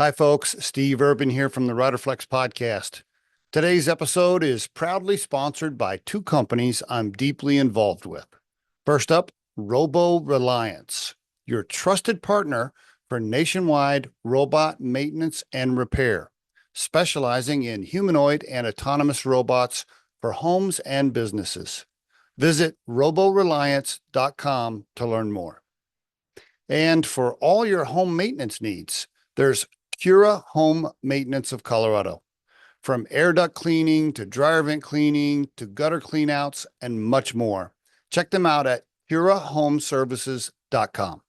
Hi, folks. Steve Urban here from the Riderflex Podcast. Today's episode is proudly sponsored by two companies I'm deeply involved with. First up, Reliance, your trusted partner for nationwide robot maintenance and repair, specializing in humanoid and autonomous robots for homes and businesses. Visit roboreliance.com to learn more. And for all your home maintenance needs, there's Cura Home Maintenance of Colorado. From air duct cleaning to dryer vent cleaning to gutter cleanouts and much more. Check them out at curahomeservices.com.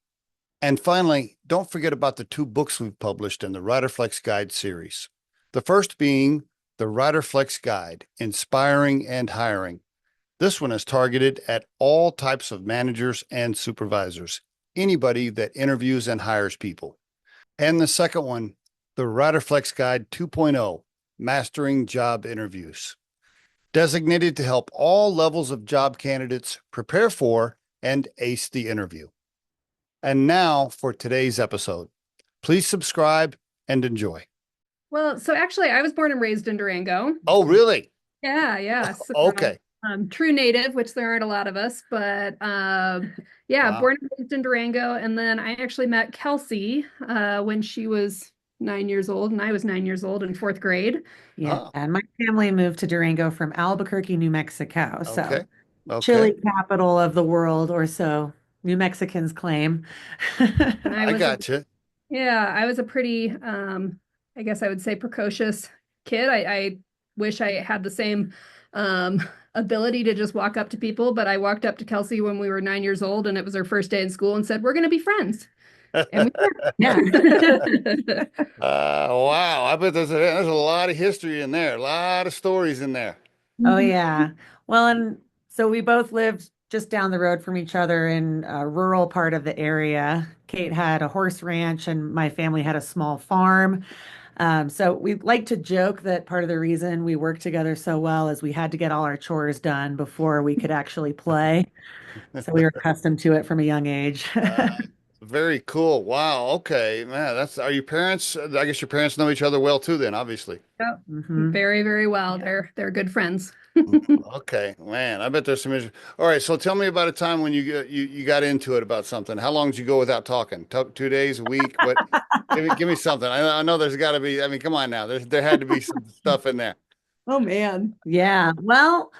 And finally, don't forget about the two books we've published in the Riderflex Guide series. The first being the Riderflex Guide, Inspiring and Hiring. This one is targeted at all types of managers and supervisors, anybody that interviews and hires people. And the second one, the Riderflex Guide 2.0, Mastering Job Interviews, designated to help all levels of job candidates prepare for and ace the interview. And now for today's episode. Please subscribe and enjoy. Well, so actually, I was born and raised in Durango. Oh, really? Yeah. So, Okay. true native, which there aren't a lot of us, but Wow. born and raised in Durango. And then I actually met Kelsey when she was 9 years old, and I was 9 years old in fourth grade. Yeah, Oh, and my family moved to Durango from Albuquerque, New Mexico. okay. So Okay. chili capital of the world, or so New Mexicans claim. And I gotcha. I was a pretty, I guess I would say precocious kid. I wish I had the same ability to just walk up to people, but I walked up to Kelsey when we were 9 years old, and it was her first day in school, and said, "We're going to be friends." And we were. Yeah. Wow. I bet there's a lot of history in there, a lot of stories in there. Oh, yeah. Well, and so we both lived just down the road from each other in a rural part of the area. Kate had a horse ranch, and my family had a small farm. So we like to joke that part of the reason we worked together so well is we had to get all our chores done before we could actually play. So we were accustomed to it from a young age. Very cool. Wow. Okay. Man, are your parents, I guess your parents know each other well too, then, obviously. Yep. Mhm. Very, very well. They're good friends. Okay, man, I bet there's some interest. All right, so tell me about a time when you got into it about something. How long did you go without talking? 2 days, a week? What? Give me something. I know there's got to be. I mean, come on now. There had to be some stuff in there. Oh man. Yeah. Well,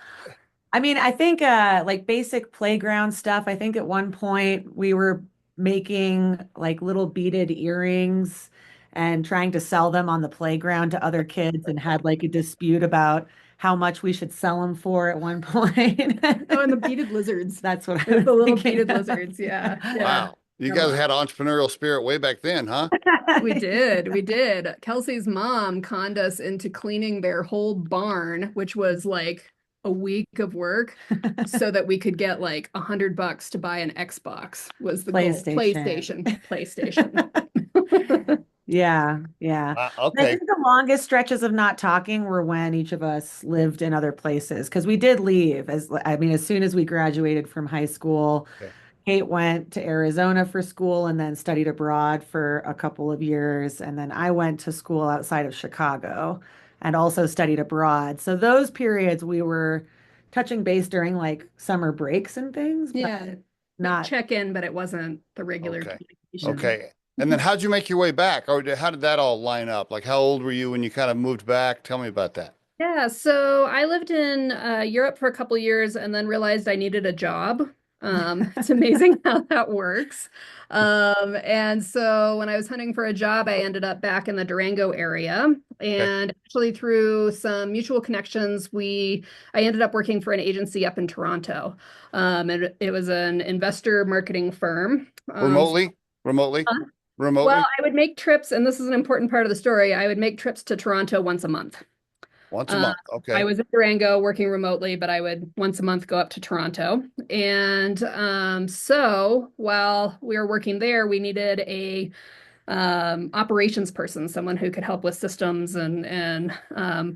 I mean, I think like basic playground stuff. I think at one point we were making like little beaded earrings and trying to sell them on the playground to other kids and had like a dispute about how much we should sell them for at one point. Oh, and the beaded lizards. That's what I The was little thinking beaded of. lizards. Yeah. Wow, you guys had entrepreneurial spirit way back then, huh? We did. Kelsey's mom conned us into cleaning their whole barn, which was like a week of work, so that we could get like $100 to buy an Xbox was the goal. PlayStation. Yeah. I Okay. think the longest stretches of not talking were when each of us lived in other places because we did leave as soon as we graduated from high school. Okay. Kate went to Arizona for school and then studied abroad for a couple of years. And then I went to school outside of Chicago and also studied abroad. So those periods we were touching base during like summer breaks and things, but Yeah. not. Check in, but it wasn't the regular Okay. communication. Okay. And then how'd you make your way back? Or how did that all line up? Like, how old were you when you kind of moved back? Tell me about that. Yeah, so I lived in Europe for a couple years and then realized I needed a job. It's amazing how that works. And so when I was hunting for a job, I ended up back in the Durango area. And actually through some mutual connections, I ended up working for an agency up in Toronto. And it was an investor marketing firm. Remotely? Well, I would make trips, and this is an important part of the story. I would make trips to Toronto once a month. Once a month. Okay. I was in Durango working remotely, but I would once a month go up to Toronto. And so while we were working there, we needed a operations person, someone who could help with systems and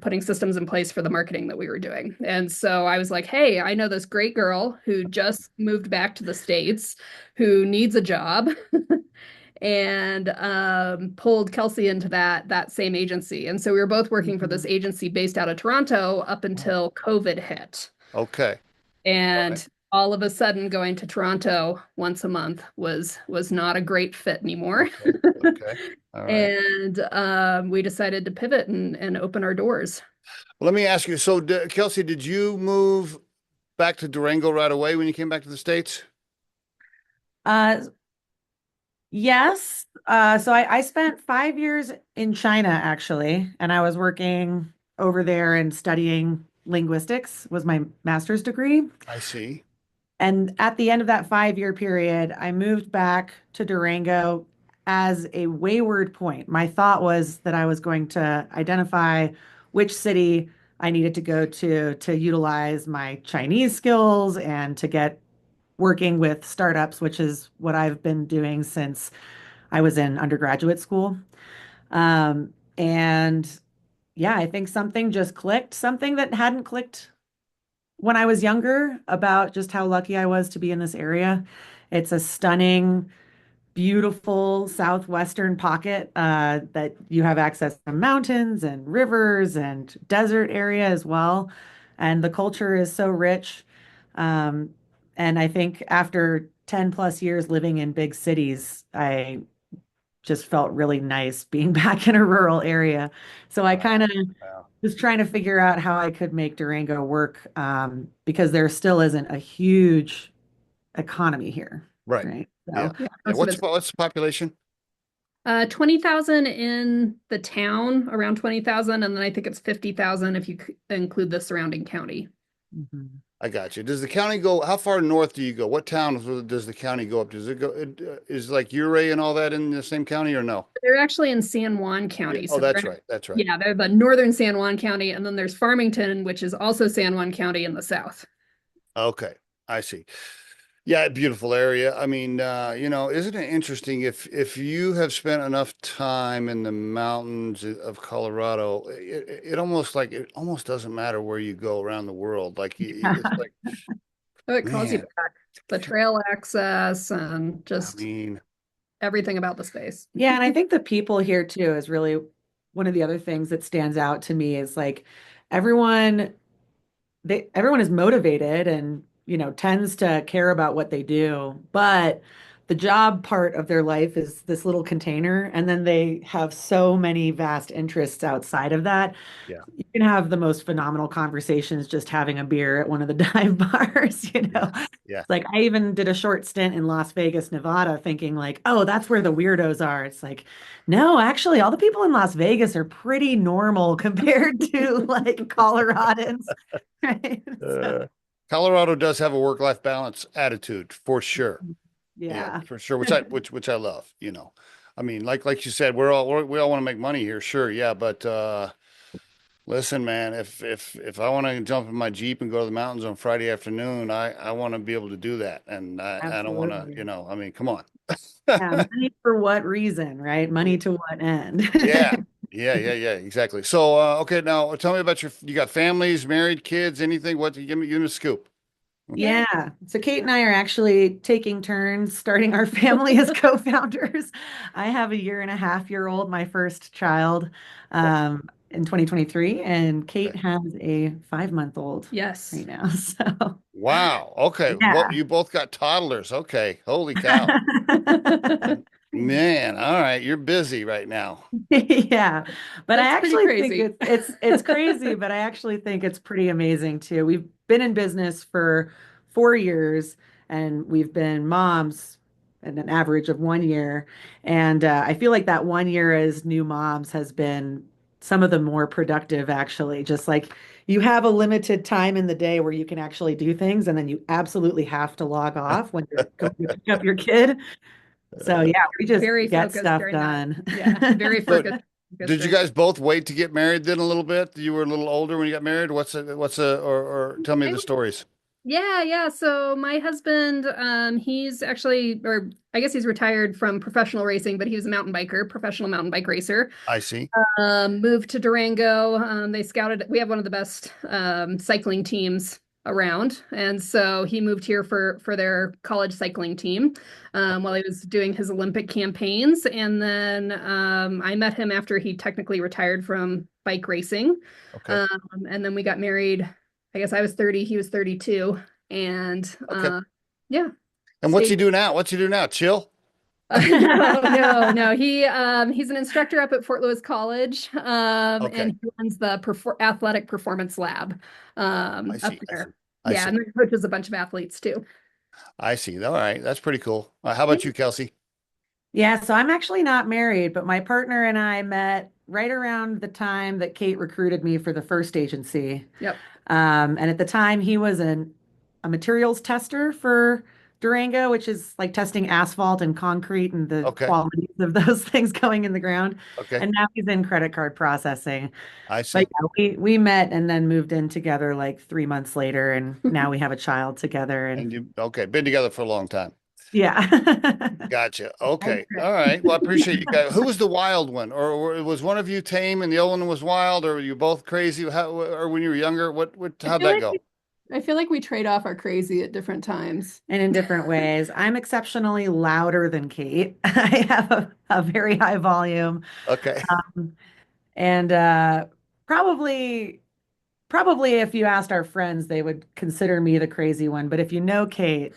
putting systems in place for the marketing that we were doing. And so I was like, hey, I know this great girl who just moved back to the States who needs a job. and pulled Kelsey into that same agency. And so we were both working for this Mhm. agency based out of Toronto up Wow. until COVID hit. Okay. All right. And all of a sudden going to Toronto once a month was not a great fit anymore. Okay. Okay. All right. And we decided to pivot and open our doors. Well, let me ask you. So, Kelsey, did you move back to Durango right away when you came back to the States? Uh, yes. So I spent 5 years in China actually, and I was working over there and studying linguistics was my master's degree. I see. And at the end of that 5 year period, I moved back to Durango as a wayward point. My thought was that I was going to identify which city I needed to go to utilize my Chinese skills and to get working with startups, which is what I've been doing since I was in undergraduate school. And yeah, I think something just clicked, something that hadn't clicked when I was younger about just how lucky I was to be in this area. It's a stunning, beautiful southwestern pocket that you have access to mountains and rivers and desert area as well. And the culture is so rich. Um, and I think after 10 plus years living in big cities, I just felt really nice being back in a rural area. So I kind Wow. of Wow. was trying to figure out how I could make Durango work because there still isn't a huge economy here, Right. right? Yeah. So, Yeah, Yeah. most of it's What's the population? 20,000 in the town, around 20,000, and then I think it's 50,000 if you include the surrounding county. mhm. I got you. Does the county go, how far north do you go? What town does the county go up to? Does it go, is like Uray and all that in the same county or no? They're actually in San Juan Yeah. County. Oh, So that's right. That's right. yeah, they're the northern San Juan County, and then there's Farmington, which is also San Juan County in the south. Okay. I see. Yeah, beautiful area. I mean, isn't it interesting if you have spent enough time in the mountains of Colorado, it almost doesn't matter where you go around the world. Like it's like, So it calls you man, back. The trail access and I just mean, everything about the space. Yeah, and I think the people here too is really one of the other things that stands out to me is like everyone everyone is motivated and tends to care about what they do, but the job part of their life is this little container, and then they have so many vast interests outside of that. yeah, You can have the most phenomenal conversations just having a beer at one of the dive bars, you yeah, know. yeah. It's like I even did a short stint in Las Vegas, Nevada, thinking like, oh, that's where the weirdos are. It's like, no, actually, all the people in Las Vegas are pretty normal compared to like Coloradans, right? So, Uh, Colorado does have a work-life balance attitude for sure. Yeah, yeah. for sure. Which I love. I mean, like you said, we all want to make money here, sure, yeah, but listen, man, if I want to jump in my Jeep and go to the mountains on Friday afternoon, I want to be able to do that, and I don't want to, Absolutely. I mean, come on. Yeah, money for what reason, right? Money to what end? Yeah, yeah, exactly. So, okay, now tell me about you got families, married, kids, anything? What? Give me a scoop. Yeah. Yeah. So Kate and I are actually taking turns starting our family as co-founders. I have a 1.5 year old, my first child, in 2023, and Kate Okay. has a 5 month old Yes. right now. So Wow. Okay. Well, yeah. you both got toddlers. Okay. Holy cow. Man, all right, you're busy right now. Yeah, but I That's pretty actually think crazy. it's crazy, but I actually think it's pretty amazing too. We've been in business for 4 years, and we've been moms in an average of 1 year. And I feel like that 1 year as new moms has been some of the more productive, actually. Just like you have a limited time in the day where you can actually do things, and then you absolutely have to log off when you're going to pick up your kid. So Uh, yeah, we just Very get focused stuff during that. done. Yeah, very so focused did you during guys both wait to get married then a little bit? You were a little older when you got married? Or tell me I the stories. Yeah, yeah. So my husband, he's actually, or I guess he's retired from professional racing, but he was a mountain biker, professional mountain bike racer. I see. Moved to Durango. They scouted. We have one of the best cycling teams around. And so he moved here for their college cycling team while he was doing his Olympic campaigns. And then I met him after he technically retired from bike racing. Okay. And then we got married. I guess I was 30, he was 32. And Okay. yeah. And what's he Stayed- do now? What's he do now? Chill? no. He's an instructor up at Fort Lewis College, Okay. and he runs the athletic performance lab I up see. there. I Yeah, see. and then coaches a bunch of athletes too. I see. All right. That's pretty cool. How about you, Kelsey? Yeah, so I'm actually not married, but my partner and I met right around the time that Kate recruited me for the first agency. Yep. And at the time, he was a materials tester for Durango, which is like testing asphalt and concrete and the Okay. qualities of those things going in the ground. Okay. And now he's in credit card processing. I But see. yeah, we met and then moved in together like 3 months later, and now we have a child together. And And you, okay, been together for a long time. yeah. Gotcha. Okay. All right. Well, I appreciate you guys. Who was the wild one? Or was one of you tame and the other one was wild, or were you both crazy? How, or when you were younger, how'd that go? I feel like we trade off our crazy at different times. And in different ways. I'm exceptionally louder than Kate. I have a very high volume. Okay. And probably if you asked our friends, they would consider me the crazy one. But if you know Kate,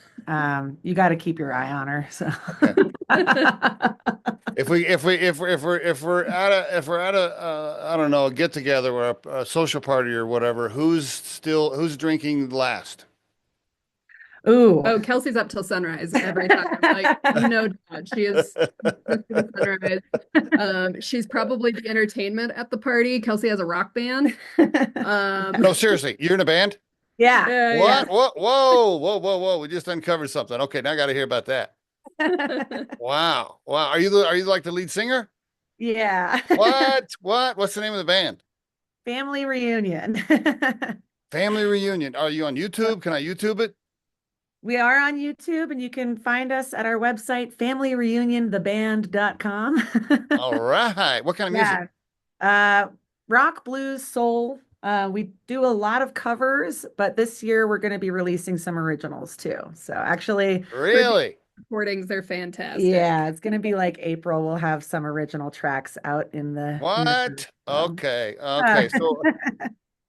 you got to keep your eye on her. So Okay. If we're at a I don't know, a get together or a social party or whatever, who's drinking last? Ooh. Oh, Kelsey's up till sunrise every time. Like, no doubt. She is sunrise. She's probably the entertainment at the party. Kelsey has a rock band. No, seriously, you're in a band? Yeah. What? Whoa. We just uncovered something. Okay, now I got to hear about that. Wow. Are you like the lead singer? Yeah. What's the name of the band? Family reunion. Family Reunion. Are you on YouTube? Can I YouTube it? We are on YouTube, and you can find us at our website, familyreuniontheband.com. All right. What kind of music? Rock, blues, soul. We do a lot of covers, but this year we're going to be releasing some originals too. So actually, Really? Recordings, they're fantastic. yeah, it's going to be like April. We'll have some original tracks out in the What? so. Okay. So,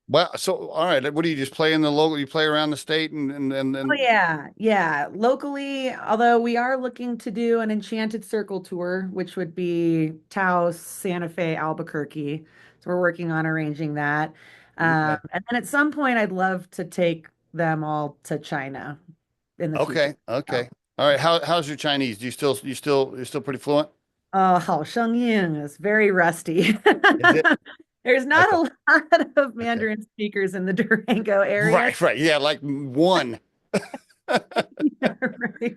well, so all right. What do you just play in the local? You play around the state and Oh yeah. Locally, although we are looking to do an Enchanted Circle tour, which would be Taos, Santa Fe, Albuquerque. So we're working on arranging that. Okay. And then at some point, I'd love to take them all to China in the future. Okay. All right. How's your Chinese? Do you're still pretty fluent? Oh, 好生硬 is very rusty. Is it? There's not Okay. a lot of Mandarin speakers in the Durango area. Right. Yeah, like one. Right.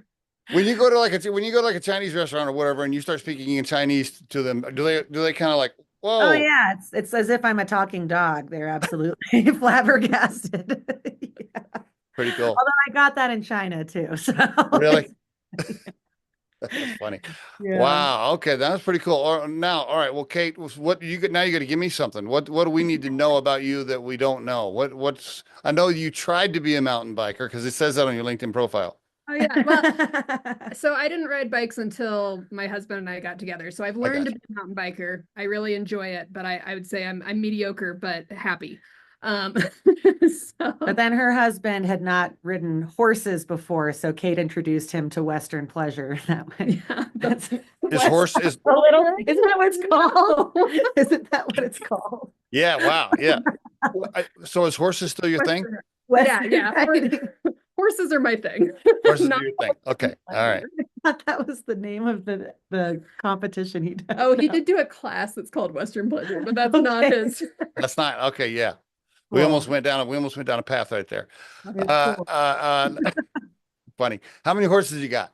When you go to like a Chinese restaurant or whatever, and you start speaking in Chinese to them, do they kind of like, whoa? Oh yeah, it's as if I'm a talking dog. They're absolutely flabbergasted. Yeah. Pretty cool. Although I got that in China too. So Really? That's funny. yeah. Wow. Okay, that's pretty cool. All right. Well, Kate, what you got now? You got to give me something. What do we need to know about you that we don't know? What's? I know you tried to be a mountain biker because it says that on your LinkedIn profile. Oh yeah. Well, so I didn't ride bikes until my husband and I got together. So I've learned to be a mountain biker. I really enjoy it, but I would say I'm mediocre but happy. But then her husband had not ridden horses before, so Kate introduced him to Western pleasure that way. Yeah, His horse is a little, isn't that what it's called? Isn't that what it's called? Yeah. Wow. Yeah. So is horses still your thing? Yeah. Horses are my thing. Horses are your thing. Okay. All right. I thought that was the name of the competition he did. Oh, he did do a class that's called Western Pleasure, but that's not his. That's not okay. Yeah. We Cool. almost went down a path right there. It's cool. Funny. How many horses you got?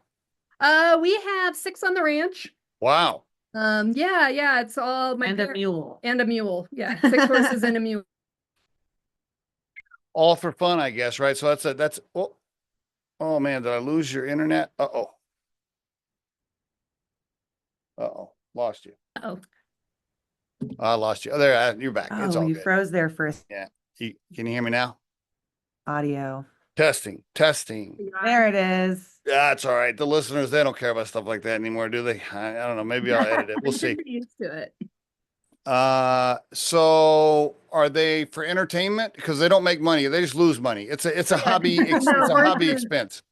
We have 6 on the ranch. Wow. Yeah, it's all my And a mule. and a mule. Yeah, 6 horses and a mule. All for fun, I guess, right? So that's oh man, did I lose your internet? Lost you. Oh, I lost you. Oh, there, you're back. It's Oh, all you good. froze there for a Yeah. Can you hear me now? audio. Testing, testing. There it is. That's all right. The listeners, they don't care about stuff like that anymore, do they? I don't know. Maybe I'll edit it. We'll see. I'm used to it. So are they for entertainment? Because they don't make money. They just lose money. It's a hobby. It's No, a hobby horses, expense.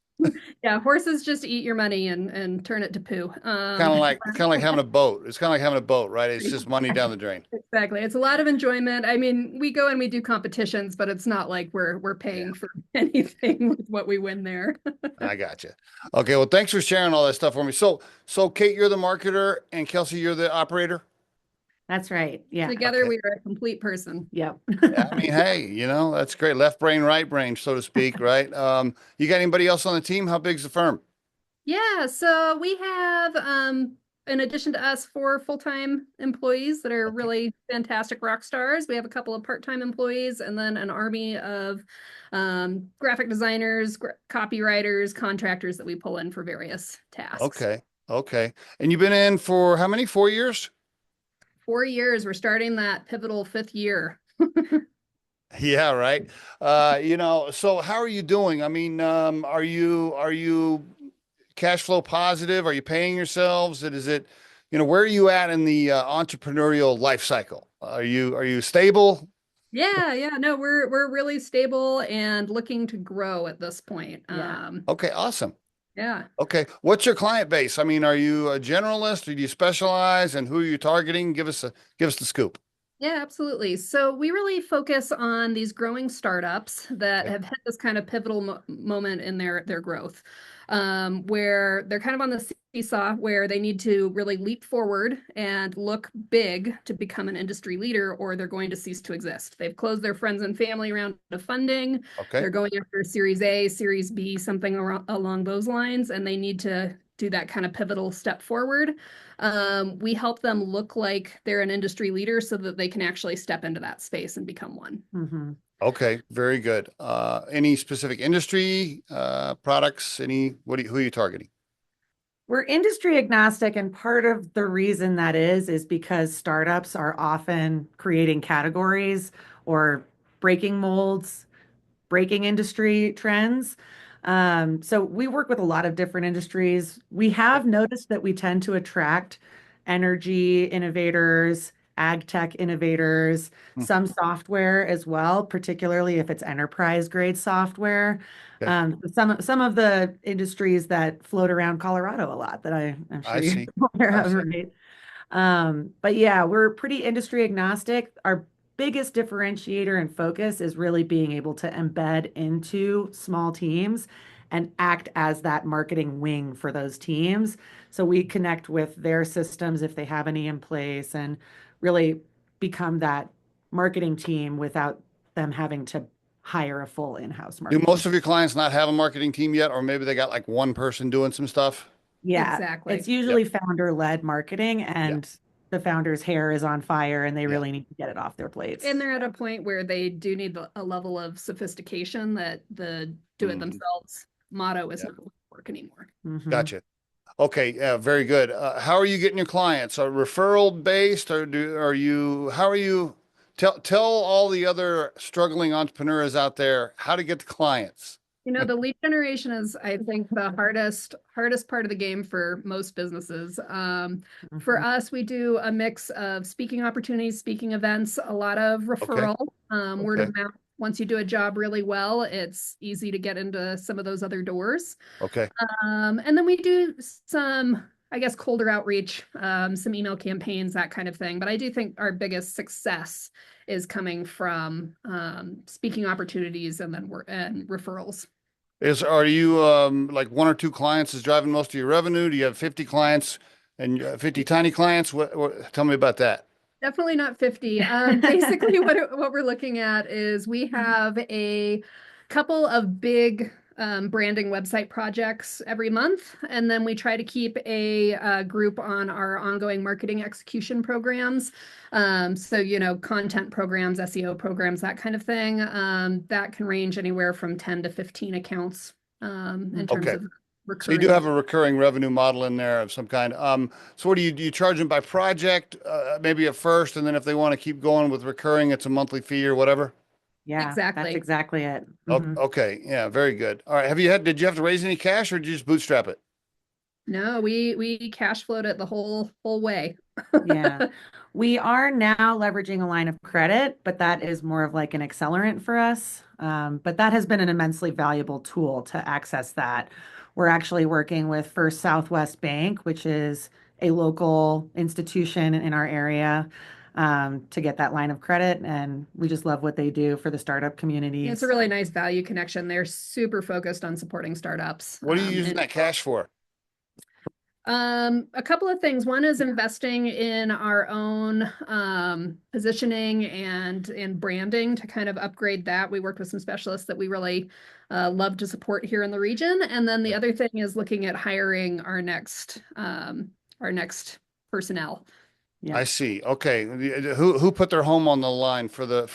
yeah, horses just eat your money and turn it to poo. Kind of like having a boat. It's kind of like having a boat, right? It's just money down the drain. Exactly. It's a lot of enjoyment. I mean, we go and we do competitions, but it's not like we're paying for anything with what we win there. I got you. Okay. Well, thanks for sharing all that stuff for me. So Kate, you're the marketer, and Kelsey, you're the operator. That's right. Yeah. Together, Okay. we are a complete person. Yep. I mean, hey, that's great. Left brain, right brain, so to speak, right? You got anybody else on the team? How big's the firm? Yeah, so we have, in addition to us, 4 full-time employees that are really fantastic rock stars. We have a couple of part-time employees and then an army of graphic designers, copywriters, contractors that we pull in for various tasks. Okay. Okay. And you've been in for how many? 4 years? 4 years. We're starting that pivotal 5th year. Yeah, right. So how are you doing? I mean, are you cash flow positive? Are you paying yourselves? Is it, where are you at in the entrepreneurial life cycle? Are you stable? Yeah, no, we're really stable and looking to grow at this point. Yeah. Okay, awesome. Yeah. Okay. What's your client base? I mean, are you a generalist or do you specialize, and who are you targeting? Give us the scoop. Yeah, absolutely. So we really focus on these growing startups that Okay. have hit this kind of pivotal moment in their growth, where they're kind of on the seesaw where they need to really leap forward and look big to become an industry leader, or they're going to cease to exist. They've closed their friends and family round of funding. Okay. They're going after Series A, Series B, something along those lines, and they need to do that kind of pivotal step forward. We help them look like they're an industry leader so that they can actually step into that space and become one. Mm-hmm. Okay. Very good. Any specific industry, products, who are you targeting? We're industry agnostic, and part of the reason that is because startups are often creating categories or breaking molds, breaking industry trends. So we work with a lot of different industries. We have noticed that we tend to attract energy innovators, ag tech innovators, Hmm. some software as well, particularly if it's enterprise grade software. Okay. Some of the industries that float around Colorado a lot that I'm sure I you're see. aware I of, see. right? But yeah, we're pretty industry agnostic. Our biggest differentiator and focus is really being able to embed into small teams and act as that marketing wing for those teams. So we connect with their systems if they have any in place and really become that marketing team without them having to hire a full in-house Do marketing. most of your clients not have a marketing team yet, or maybe they got like one person doing some stuff? Yeah, Exactly. it's usually founder-led marketing, and the founder's hair is on fire and they really need to get it off their plates. And they're at a point where they do need a level of sophistication that the do it themselves motto is not going to work anymore. Mhm. Gotcha. Okay. Yeah. Very good. How are you getting your clients? Are referral based, or how are you tell all the other struggling entrepreneurs out there how to get the clients? The lead generation is, I think, the hardest part of the game for most businesses. For us, we do a mix of speaking opportunities, speaking events, a lot of referral, word of mouth. Once you do a job really well, it's easy to get into some of those other doors. Okay. And then we do some, I guess, colder outreach, some email campaigns, that kind of thing. But I do think our biggest success is coming from speaking opportunities and then and referrals. Are you like 1 or 2 clients is driving most of your revenue? Do you have 50 clients and 50 tiny clients? Tell me about that. Definitely not 50. Basically, what we're looking at is we have a couple of big branding website projects every month, and then we try to keep a group on our ongoing marketing execution programs. So, content programs, SEO programs, that kind of thing. That can range anywhere from 10 to 15 accounts in terms of So you do have a recurring revenue model in there of some kind. So what do you charge them by project, maybe at first, and then if they want to keep going with recurring, it's a monthly fee or whatever? Yeah, that's Exactly. exactly it. Mhm. Okay. Yeah. Very good. All right. Did you have to raise any cash or did you just bootstrap it? No, we cash flowed it the whole way. Yeah. We are now leveraging a line of credit, but that is more of like an accelerant for us. But that has been an immensely valuable tool to access that. We're actually working with First Southwest Bank, which is a local institution in our area, to get that line of credit. And we just love what they do for the startup Yeah, it's a communities. really nice value connection. They're super focused on supporting startups. What are you using that cash for? A couple of things. One is investing in our own positioning and branding to kind of upgrade that. We worked with some specialists that we really love to support here in the region. And then the other thing is looking at hiring our next personnel. Yeah. I see. Okay. Who put their home on the line for the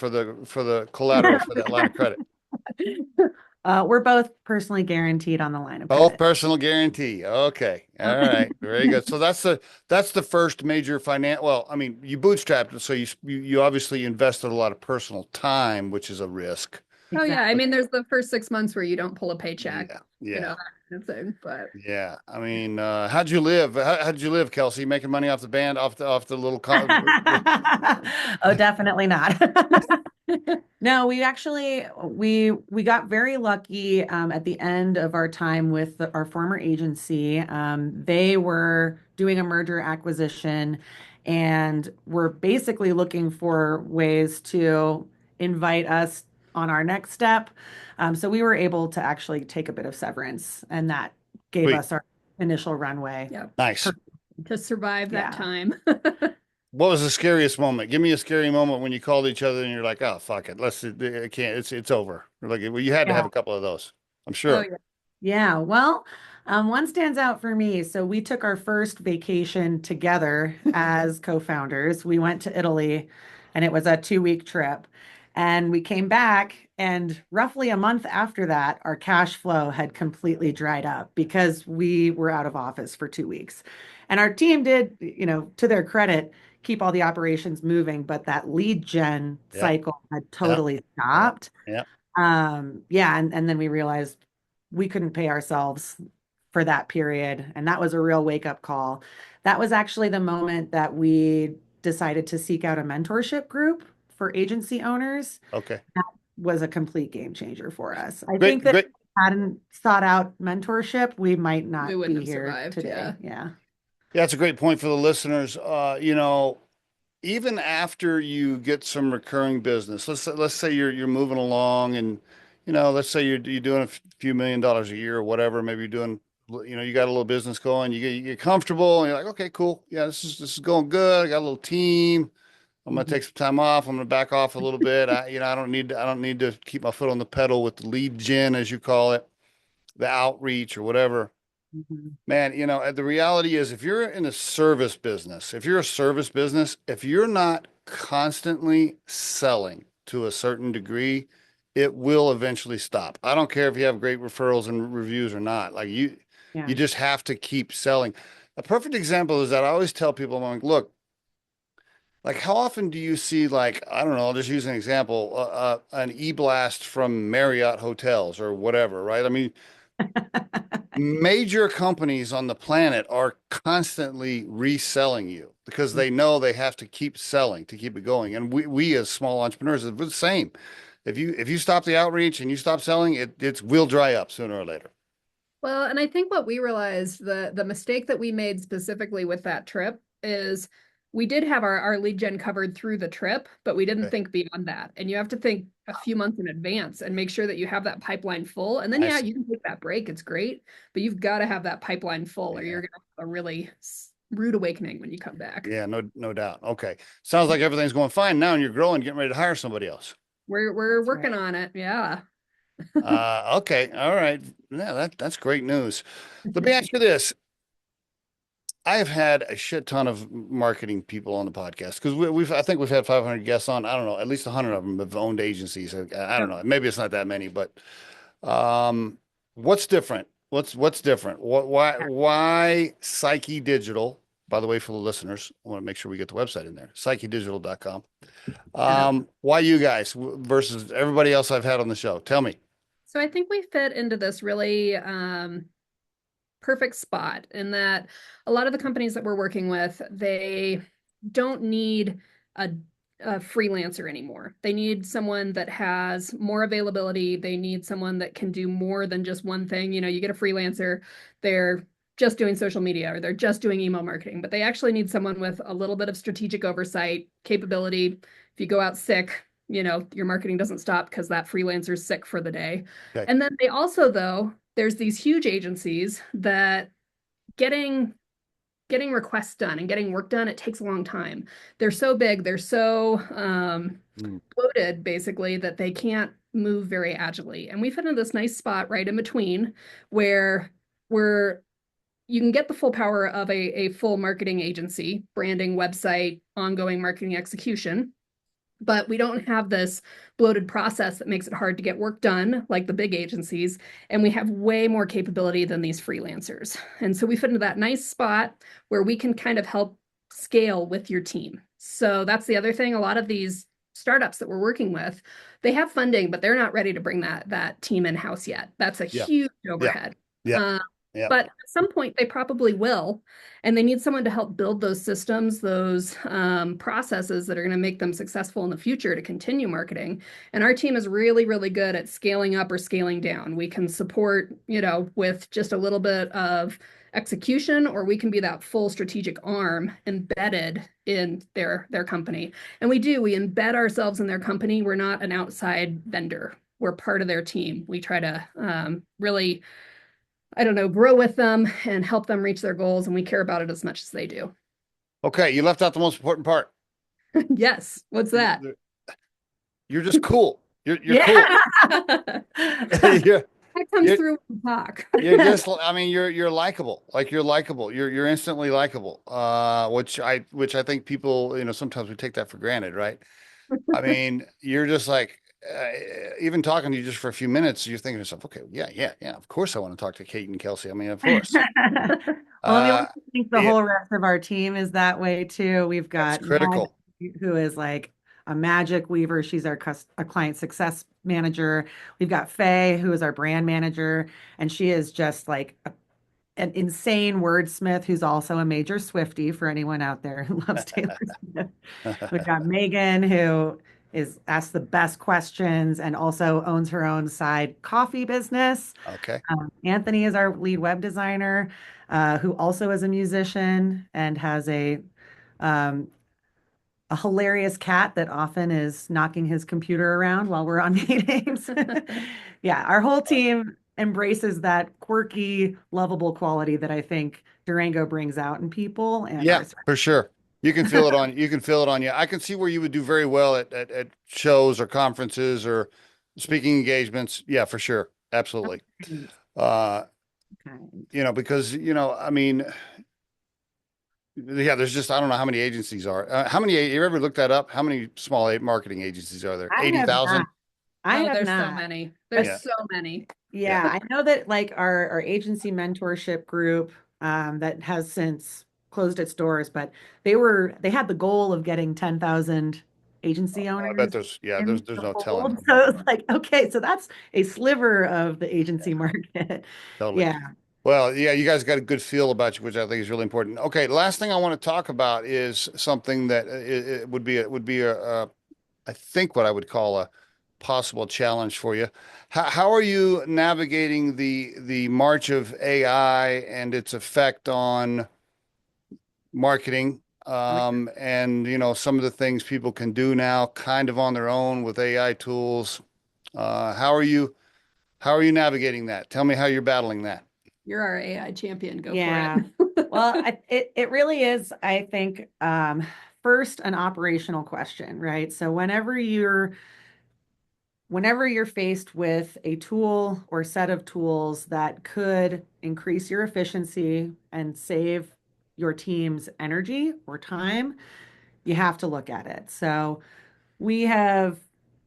collateral for that line of credit? We're both personally guaranteed on the line of Both credit. personal guarantee. Okay. All right. Very good. So that's the first major well, I mean, you bootstrapped it, so you obviously invested a lot of personal time, which is a risk. Oh yeah, I Exactly. mean, there's the first 6 months where you don't pull a paycheck, Yeah. you know, Yeah. that kind of thing. But Yeah. I mean, how'd you live? How'd you live, Kelsey? Making money off the band, off the little Oh, definitely not. No, we got very lucky at the end of our time with our former agency. They were doing a merger acquisition and were basically looking for ways to invite us on our next step. So we were able to actually take a bit of severance, and that gave Sweet. us our initial runway. yeah, Nice. to survive that Yeah. time. What was the scariest moment? Give me a scary moment when you called each other and you're like, "Oh, fuck it. I can't. It's over." Like, well, you had to have Yeah. a couple of those, I'm Oh sure. yeah. Yeah, well, one stands out for me. So we took our first vacation together as co-founders. We went to Italy, and it was a 2-week trip. And we came back, and roughly a month after that, our cash flow had completely dried up because we were out of office for 2 weeks. And our team did, to their credit, keep all the operations moving, but that lead gen Yep. cycle had Yep. totally Yep. stopped. Yep. Yeah, and then we realized we couldn't pay ourselves for that period, and that was a real wake-up call. That was actually the moment that we decided to seek out a mentorship group for agency owners. Okay. That was a complete game changer for us. I think Great. that if Great. we hadn't sought out mentorship, we might We not wouldn't be have here survived. today. Yeah. Yeah. Yeah, that's a great point for the listeners. Even after you get some recurring business, let's say you're moving along and let's say you're doing a few $1 million a year or whatever. Maybe you're doing you got a little business going. You get comfortable and you're like, okay, cool. Yeah, this is going good. I got a little team. I'm gonna Mhm. take some time off. I'm gonna back off a little bit. I don't need to keep my foot on the pedal with the lead gen, as you call it, the outreach or whatever. Mhm. Man, the reality is if you're in a service business, if you're not constantly selling to a certain degree, it will eventually stop. I don't care if you have great referrals and reviews or not. Like you Yeah. just have to keep selling. A perfect example is that I always tell people, I'm like, look, like how often do you see like, I don't know, I'll just use an example, an e-blast from Marriott hotels or whatever, right? I mean, major companies on the planet are constantly reselling you because they know they have to keep selling to keep it going. And we as small entrepreneurs are the same. If you stop the outreach and you stop selling, it will dry up sooner or later. Well, and I think what we realized, the mistake that we made specifically with that trip is we did have our lead gen covered through the trip, but we didn't Okay. think beyond that. And you have to think a few months in advance and make sure that you have that pipeline full. And then, I yeah, see. you can take that break. It's great, but you've got to have that pipeline full or Yeah. you're going to have a really rude awakening when you come back. Yeah, no doubt. Okay. Sounds like everything's going fine now and you're growing, getting ready to hire somebody else. We're That's working right. on it. Yeah. Okay. All right. Yeah, that's great news. Let me ask you this. I have had a shit ton of marketing people on the podcast because I think we've had 500 guests on. I don't know, at least 100 of them have owned agencies. I don't Yep. know. Maybe it's not that many, but what's different? What's different? Why Psyche Digital? by the way, for the listeners, I want to make sure we get the website in there, psychedigital.com. Yeah. Why you guys versus everybody else I've had on the show? Tell me. So I think we fit into this really perfect spot in that a lot of the companies that we're working with, they don't need a, a freelancer anymore. They need someone that has more availability. They need someone that can do more than just one thing. You know, you get a freelancer, they're just doing social media or they're just doing email marketing, but they actually need someone with a little bit of strategic oversight capability. If you go out sick, you know, your marketing doesn't stop because that freelancer's sick for the day. Okay. And then they also, though, there's these huge agencies that getting requests done and getting work done, it takes a long time. They're so big, they're so bloated, basically, that they can't move very agilely. And we fit in this nice spot right in between where we're you can get the full power of a full marketing agency, branding, website, ongoing marketing execution, but we don't have this bloated process that makes it hard to get work done like the big agencies. And we have way more capability than these freelancers. And so we fit into that nice spot where we can kind of help scale with your team. So that's the other thing. A lot of these startups that we're working with, they have funding, but they're not ready to bring that team in-house yet. That's a Yeah. huge Yeah. overhead. Yeah. Yeah. But at some point, they probably will. And they need someone to help build those systems, those processes that are going to make them successful in the future to continue marketing. And our team is really, really good at scaling up or scaling down. We can support, you know, with just a little bit of execution, or we can be that full strategic arm embedded in their company. And we embed ourselves in their company. We're not an outside vendor. We're part of their team. We try to really, I don't know, grow with them and help them reach their goals. And we care about it as much as they do. Okay. You left out the most important part. Yes. What's that? You're just cool. You're Yeah. cool. You're, That comes you're, through when we talk. you're just, I mean, you're likable. Like you're likable. You're instantly likable. Which I think people, you know, sometimes we take that for granted, right? I mean, you're just like, even talking to you just for a few minutes, you're thinking to yourself, okay, yeah. Of course I want to talk to Kate and Kelsey. I mean, of course. Well, I Uh, think the yeah, whole rest of our team is that way too. We've that's got Meg, critical. who is like a magic weaver. She's our a client success manager. We've got Faye, who is our brand manager, and she is just like an insane wordsmith who's also a major Swiftie for anyone out there who loves Taylor Swift. We've got Megan, who is asks the best questions and also owns her own side coffee business. Okay. Anthony is our lead web designer, who also is a musician and has um, a hilarious cat that often is knocking his computer around while we're on meetings. Yeah, our whole team embraces that quirky, lovable quality that I think Durango brings out in people and Yeah, our. for sure. You can feel it on you can feel it on you. I can see where you would do very well at shows or conferences or speaking engagements. Yeah, for sure. Absolutely. Uh, Okay. you know, because, you know, I mean, yeah, there's just I don't know how many agencies are. How many you ever looked that up? How many small marketing agencies are there? I have 80,000? not. I Oh, have there's so not. many. But There's so many. yeah, I know that like our agency mentorship group that has since closed its doors, but they had the goal of getting 10,000 agency I bet owners there's in there's the no telling. fold. So it's like, okay, so that's a sliver of the agency market. Totally. Yeah. Well, yeah, you guys got a good feel about you, which I think is really important. Okay, last thing I want to talk about is something that it would be I think what I would call a possible challenge for you. How are you navigating the march of AI and its effect on marketing? And you know, some of the things people can do now kind of on their own with AI tools. How are you navigating that? Tell me how you're battling that. You're our AI champion. Go Yeah. for it. Well, it really is, I think, first an operational question, right? So whenever you're faced with a tool or set of tools that could increase your efficiency and save your team's energy or time, you have to look at it. So we have,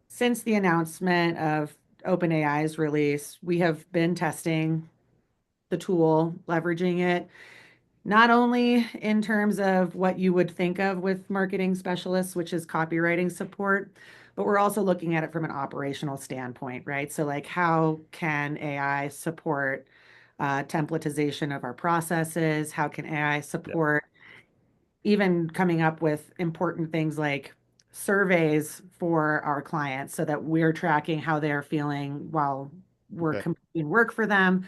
since the announcement of OpenAI's release, we have been testing the tool, leveraging it. not only in terms of what you would think of with marketing specialists, which is copywriting support, but we're also looking at it from an operational standpoint, right? So, like, how can AI support templatization of our processes? How can AI Yeah. support even coming up with important things like surveys for our clients so that we're tracking how they're feeling while we're Okay. completing work for them?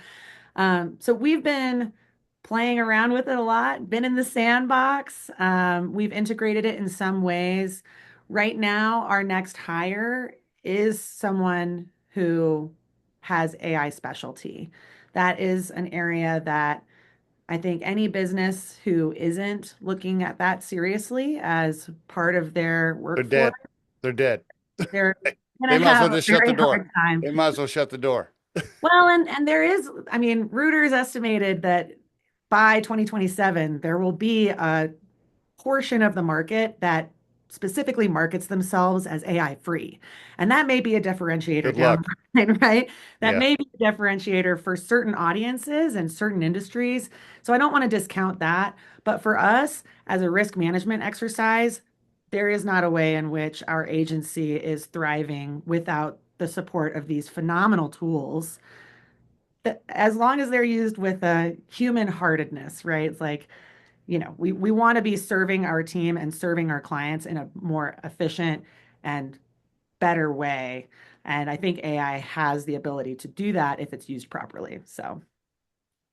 So we've been playing around with it a lot, been in the sandbox. We've integrated it in some ways. Right now, our next hire is someone who has AI specialty. That is an area that I think any business who isn't looking at that seriously as part of their They're workforce, dead. They're dead. they're going to They might as well have a just shut the very door. hard time. They might as well shut the door. Well, and there is, I mean, Reuters estimated that by 2027, there will be a portion of the market that specifically markets themselves as AI free. And that may be a differentiator Good down luck. the line, right? That Yeah. may be a differentiator for certain audiences and certain industries. So I don't want to discount that. But for us, as a risk management exercise, there is not a way in which our agency is thriving without the support of these phenomenal tools that, as long as they're used with a human heartedness, right? It's like, we want to be serving our team and serving our clients in a more efficient and better way. And I think AI has the ability to do that if it's used properly. So,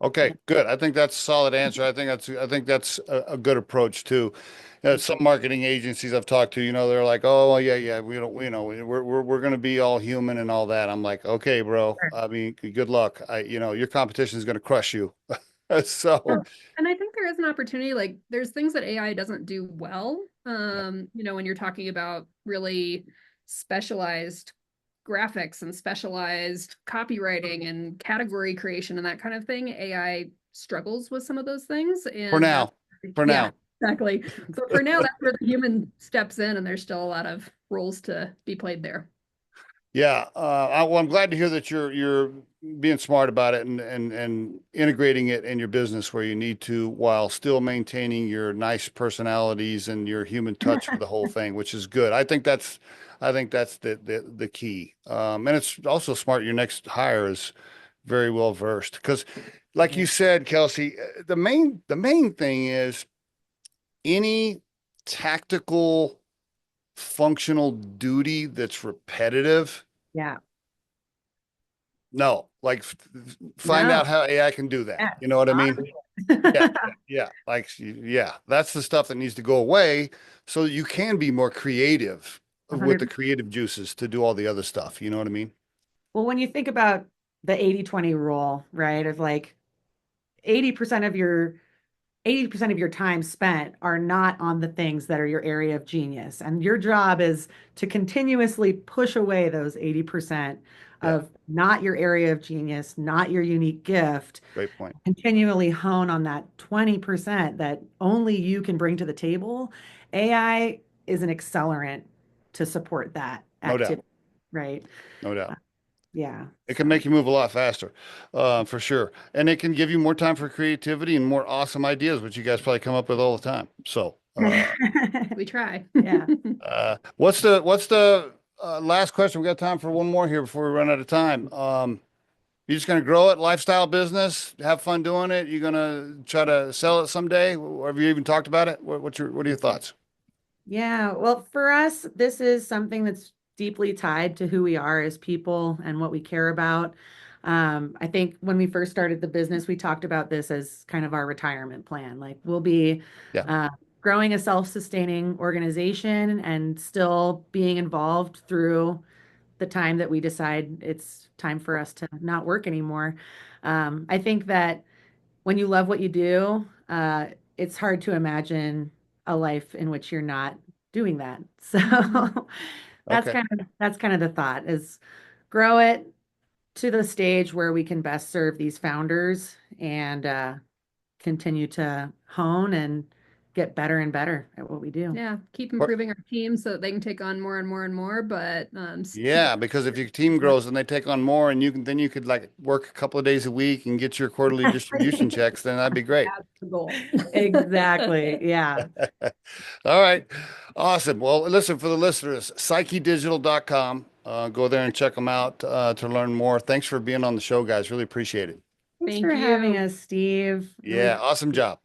Okay, yeah, good. I think that's a solid answer. I think that's a good approach too. thank Some you. marketing agencies I've talked to, they're like, "Oh, well, yeah, yeah, we don't, we're going to be all human and all that." I'm like, "Okay, bro. Sure. I mean, good luck. Your competition is going to crush you." So, Well, and I think there is an opportunity, like there's things that AI doesn't do well. yeah. When you're talking about really specialized graphics and specialized copywriting and category creation and that kind of thing, AI struggles with some of those things. For And that's, now, for yeah, now. exactly. So for now, that's where the human steps in, and there's still a lot of roles to be played there. Yeah, well, I'm glad to hear that you're being smart about it and integrating it in your business where you need to, while still maintaining your nice personalities and your human touch with the whole thing, which is good. I think that's the key. And it's also smart. Your next hire is very well versed because, like you said, Kelsey, the main thing is any tactical functional duty that's repetitive. Yeah. No, like find No. out how AI can do that. Yeah. You know what I mean? Yeah, Automate. yeah. Like, yeah, that's the stuff that needs to go away so that you can be more creative with the 100. creative juices to do all the other stuff. You know what I mean? Well, when you think about the 80/20 rule, right, of like 80% of your 80% of your time spent are not on the things that are your area of genius. And your job is to continuously push away those 80% Yeah, of not your area of genius, not your unique gift, great point. continually hone on that 20% that only you can bring to the table. AI is an accelerant to support that No doubt. activity, right? No Uh, doubt. yeah. It can So, make you move a lot faster, for sure. And it can give you more time for creativity and more awesome ideas, which you guys probably come up with all the time. So, We try. yeah. what's the last question? We got time for one more here before we run out of time. You just gonna grow it, lifestyle business, have fun doing it. You're gonna try to sell it someday. Have you even talked about it? What are your thoughts? Yeah, well, for us, this is something that's deeply tied to who we are as people and what we care about. I think when we first started the business, we talked about this as kind of our retirement plan. Like, we'll be Yeah. uh, growing a self-sustaining organization and still being involved through the time that we decide it's time for us to not work anymore. I think that when you love what you do, it's hard to imagine a life in which you're not doing that. So that's Okay. kind of the thought is grow it to the stage where we can best serve these founders and continue to hone and get better and better at what we do. Yeah, keep Or- improving our team so that they can take on more and more and more. But Yeah, because if your team grows and they take on more and then you could like work a couple of days a week and get your quarterly distribution checks, then that'd be great. that's the goal. Exactly. Yeah. All right. Awesome. Well, listen, for the listeners, psychedigital.com. Go there and check them out to learn more. Thanks for being on the show, guys. Really appreciate it. Thanks Thank for having you. us, Steve. Really Yeah, awesome job.